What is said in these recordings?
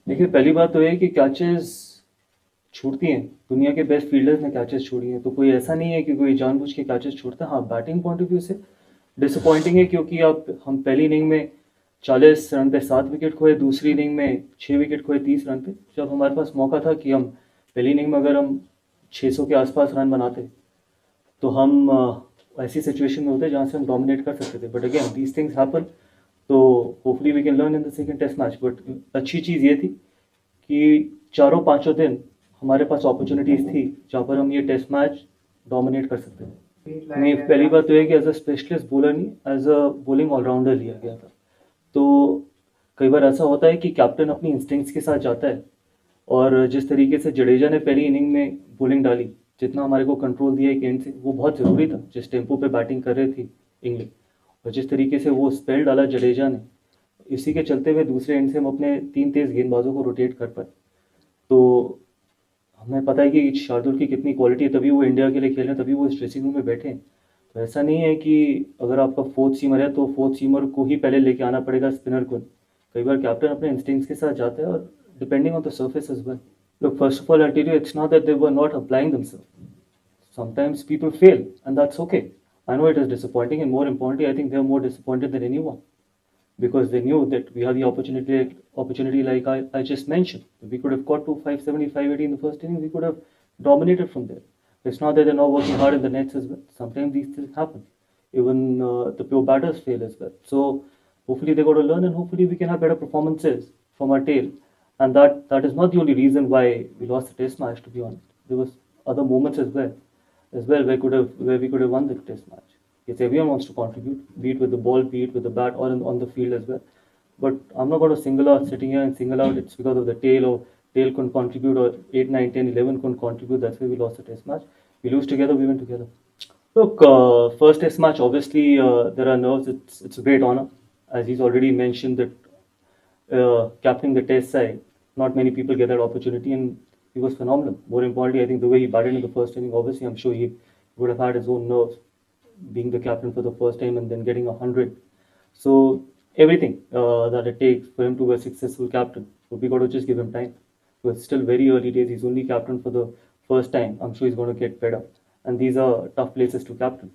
देखिए, पहली बात तो ये है कि कैचेस छूटती हैं, दुनिया के बेस्ट फील्डर्स ने कैचेस छोड़ी हैं, तो कोई ऐसा नहीं है कि कोई जानबूझ के कैचेस छोड़ता है। हाँ, बैटिंग पॉइंट ऑफ व्यू से डिसअपॉइंटिंग है, क्योंकि आप हम पहली इनिंग में 40 रन पे 7 विकेट खोए, दूसरी इनिंग में 6 विकेट खोए 30 रन पे। जब हमारे पास मौका था कि हम पहली इनिंग में अगर हम 600 के आसपास रन बनाते, तो हम ऐसी सिचुएशन में होते जहाँ से हम डोमिनेट कर सकते थे। But again these things happen, तो hopefully we can learn in the second test match. But अच्छी चीज़ ये थी कि चारों पांचों दिन हमारे पास अपॉर्चुनिटीज थी जहाँ पर हम ये टेस्ट मैच डोमिनेट कर सकते थे। नहीं, पहली बात तो ये कि एज अ स्पेशलिस्ट बॉलर नहीं, एज अ बॉलिंग ऑलराउंडर लिया गया था। तो कई बार ऐसा होता है कि कैप्टन अपनी इंस्टिंक्ट्स के साथ जाता है, और जिस तरीके से जडेजा ने पहली इनिंग में बॉलिंग डाली, जितना हमारे को कंट्रोल दिया एक एंड से, वो बहुत ज़रूरी था जिस टेम्पो पे बैटिंग कर रही थी इंग्लैंड। और जिस तरीके से वो स्पेल डाला जडेजा ने, इसी के चलते हुए दूसरे एंड से हम अपने 3 तेज गेंदबाजों को रोटेट कर पाए। तो हमें पता है कि शार्दुल की कितनी क्वालिटी है, तभी वो इंडिया के लिए खेल रहे हैं, तभी वो इस ड्रेसिंग रूम में बैठे हैं। तो ऐसा नहीं है कि अगर आपका फोर्थ सीमर है तो फोर्थ सीमर को ही पहले लेके आना पड़ेगा स्पिनर को। कई बार कैप्टन अपने इंस्टिंक्ट्स के साथ जाता है, और depending on the surface as well. Look, first of all, I'll tell you, it's not that they were not applying themselves. Sometimes people fail, and that's okay. I know it is disappointing, and more importantly, I think they're more disappointed than anyone, because they knew that we had the opportunity like I just mentioned. We could have got to 570, 580 in the first inning. We could have dominated from there. It's not that they're not working hard in the nets as well. Sometimes these things happen. Even the pure batters fail as well. So hopefully they got to learn, and hopefully we can have better performances from our tail. And that is not the only reason why we lost the test match, to be honest. There was other moments as well where we could have won the test match. Yes, everyone wants to contribute, be it with the ball, be it with the bat, or on the field as well. But I'm not going to sitting here and single out it's because of the tail, or tail couldn't contribute, or 8, 9, 10, 11 couldn't contribute. That's why we lost the test match. We lose together, we win together. Look, first test match, obviously there are nerves. It's a great honor. As he's already mentioned that captaining the test side, not many people get that opportunity, and he was phenomenal. More importantly, I think the way he batted in the first inning, obviously I'm sure he would have had his own nerves, being the captain for the first time and then getting 100. So everything that it takes for him to be a successful captain, but we got to just give him time. So it's still very early days. He's only captain for the first time. I'm sure he's going to get better. And these are tough places to captain.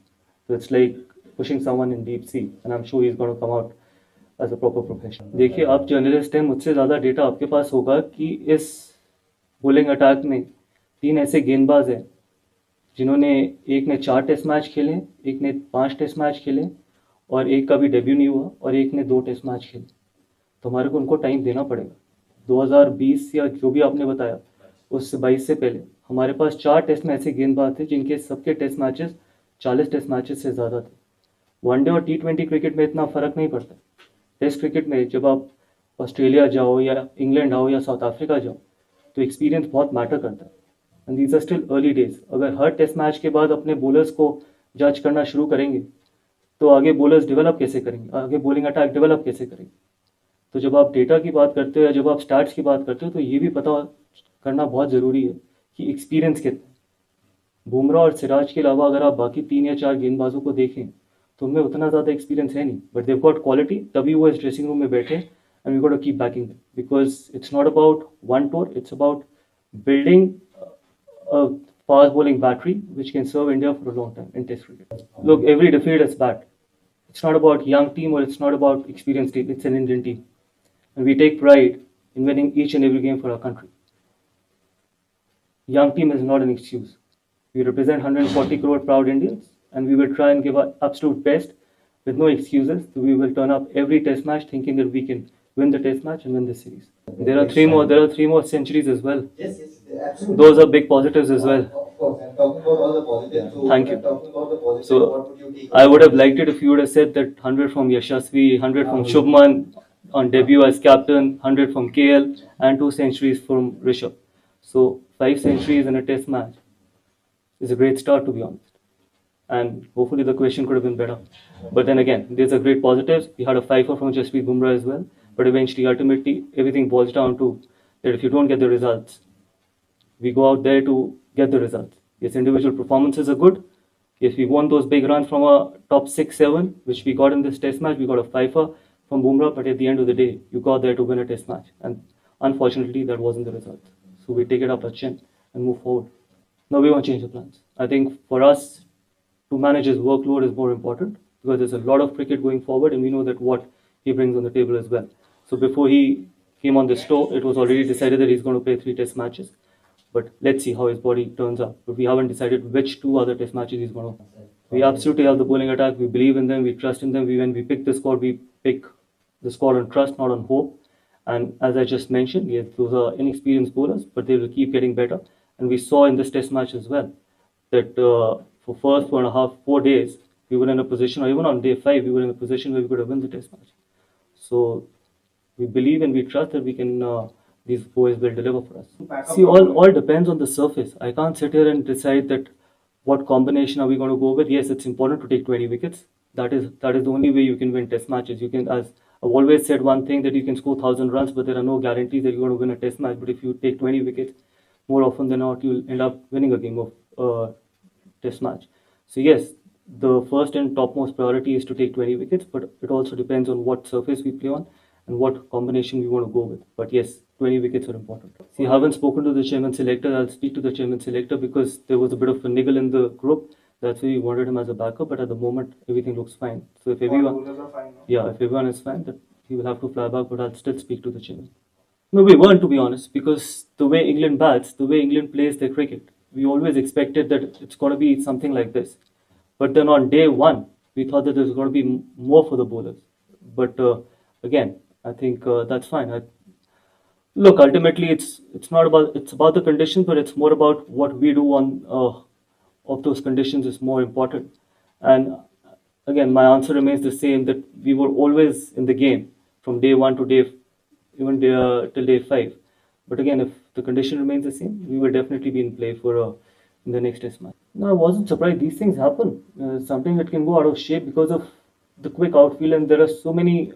So it's like pushing someone in deep sea, and I'm sure he's going to come out as a proper professional. देखिए, आप journalist हैं, मुझसे ज़्यादा data आपके पास होगा कि इस bowling attack में 3 ऐसे गेंदबाज हैं जिन्होंने, एक ने 4 टेस्ट मैच खेले, एक ने 5 टेस्ट मैच खेले, और एक का भी डेब्यू नहीं हुआ, और एक ने 2 टेस्ट मैच खेले। तो हमारे को उनको टाइम देना पड़ेगा। 2020 या जो भी आपने बताया, उससे 22 से पहले हमारे पास 4 टेस्ट में ऐसे गेंदबाज थे जिनके सबके टेस्ट मैचेस 40 टेस्ट मैचेस से ज़्यादा थे। वनडे और T20 क्रिकेट में इतना फ़र्क नहीं पड़ता। टेस्ट क्रिकेट में जब आप ऑस्ट्रेलिया जाओ या इंग्लैंड आओ या साउथ अफ्रीका जाओ, तो एक्सपीरियंस बहुत मैटर करता है। And these are still early days. अगर हर टेस्ट मैच के बाद अपने बॉलर्स को जज करना शुरू करेंगे, तो आगे बॉलर्स डेवलप कैसे करेंगे, आगे बॉलिंग अटैक डेवलप कैसे करेंगे। तो जब आप डेटा की बात करते हो या जब आप स्टैट्स की बात करते हो, तो ये भी पता करना बहुत ज़रूरी है कि एक्सपीरियंस कितना है। बुमराह और सिराज के अलावा अगर आप बाकी 3 या 4 गेंदबाजों को देखें, तो उनमें उतना ज़्यादा एक्सपीरियंस है नहीं, बट देव गॉट क्वालिटी, तभी वो इस ड्रेसिंग रूम में बैठे। And we got to keep backing them, because it's not about one tour, it's about building a fast bowling battery which can serve India for a long time in Test cricket. Look, every defeat is bad. It's not about young team or it's not about experienced team. It's an Indian team, and we take pride in winning each and every game for our country. Young team is not an excuse. We represent 140 crore proud Indians, and we will try and give our absolute best with no excuses. So we will turn up every Test match thinking that we can win the Test match and win the series. There are three more. There are 3 more centuries as well. Yes, absolutely. Those are big positives as well. Of course, I'm talking about all the positives. So, Thank you. Talking about the positives, So, what would you take? I would have liked it if you would have said that 100 from Yashasvi, 100 from Shubman on debut as captain, 100 from KL, and 2 centuries from Rishabh. So 5 centuries in a test match is a great start, to be honest. And hopefully the question could have been better. But then again, there's a great positives. We had a 5-4 from Jasprit Bumrah as well. But eventually, ultimately, everything boils down to that if you don't get the results, we go out there to get the results. Yes, individual performances are good. Yes, we won those big runs from a top 6, 7, which we got in this test match. We got a 5-4 from Bumrah, but at the end of the day, you got there to win a test match. And Unfortunately, that wasn't the result. So we take it up our chin and move forward. No, we won't change the plans. I think for us to manage his workload is more important because there's a lot of cricket going forward, and we know that what he brings on the table as well. So before he came on this tour, it was already decided that he's going to play 3 test matches. But let's see how his body turns out. But we haven't decided which 2 other test matches he's going to. We absolutely have the bowling attack. We believe in them. We trust in them. When we pick the squad, we pick the squad on trust, not on hope. And as I just mentioned, yes, those are inexperienced bowlers, but they will keep getting better. And we saw in this test match as well that for first 4.5, 4 days, we were in a position, or even on day 5, we were in a position where we could have won the test match. So we believe and we trust that we can. These boys will deliver for us. See, all depends on the surface. I can't sit here and decide that what combination are we going to go with. Yes, it's important to take 20 wickets. That is the only way you can win test matches. You can, as I've always said one thing, that you can score 1,000 runs, but there are no guarantees that you're going to win a test match. But if you take 20 wickets, more often than not, you'll end up winning a game of test match. So yes, the first and topmost priority is to take 20 wickets, but it also depends on what surface we play on and what combination we want to go with. But yes, 20 wickets are important. See, I haven't spoken to the chairman selector. I'll speak to the chairman selector because there was a bit of a niggle in the group. That's why we wanted him as a backup, but at the moment everything looks fine. So if everyone, yeah, if everyone is fine, that he will have to fly back, but I'll still speak to the chairman. No, we weren't, to be honest, because the way England bats, the way England plays their cricket, we always expected that it's going to be something like this. But then on day 1, we thought that there's going to be more for the bowlers. But again, I think that's fine. Look, ultimately, it's not about it's about the conditions, but it's more about what we do on of those conditions is more important. And again, my answer remains the same, that we were always in the game from day 1 to day even till day 5. But again, if the condition remains the same, we will definitely be in play for in the next test match. No, I wasn't surprised. These things happen. Something that can go out of shape because of the quick outfield, and there are so many.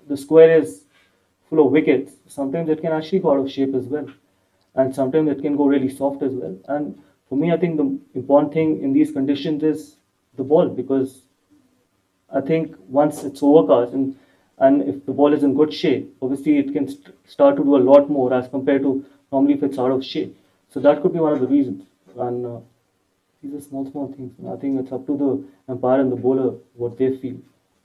The square is full of wickets. Sometimes it can actually go out of shape as well, and sometimes it can go really soft as well. And for me, I think the important thing in these conditions is the ball, because I think once it's overcast and if the ball is in good shape, obviously it can start to do a lot more as compared to normally if it's out of shape. So that could be one of the reasons. And these are small things. And I think it's up to the umpire and the bowler what they feel.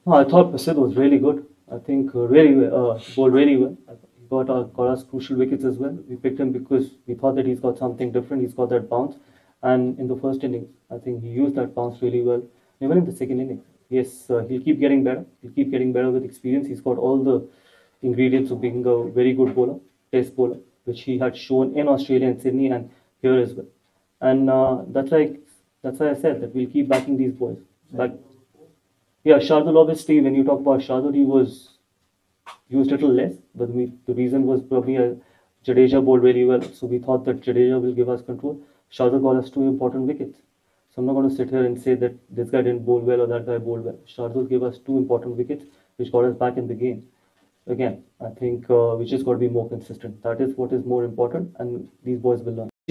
No, I thought Prasid was really good. I think bowled really well. He got us crucial wickets as well. We picked him because we thought that he's got something different. He's got that bounce. And in the first innings, I think he used that bounce really well. Even in the second innings, yes, he'll keep getting better. He'll keep getting better with experience. He's got all the ingredients of being a very good bowler, test bowler, which he had shown in Australia and Sydney and here as well. And that's why I said that we'll keep backing these boys. But yeah, Shardul, obviously, when you talk about Shardul, he was used a little less, but the reason was probably Jadeja bowled really well, so we thought that Jadeja will give us control. Shardul got us 2 important wickets. So I'm not going to sit here and say that this guy didn't bowl well or that guy bowled well. Shardul gave us 2 important wickets, which got us back in the game. Again, I think we just got to be more consistent. That is what is more important, and these boys will learn.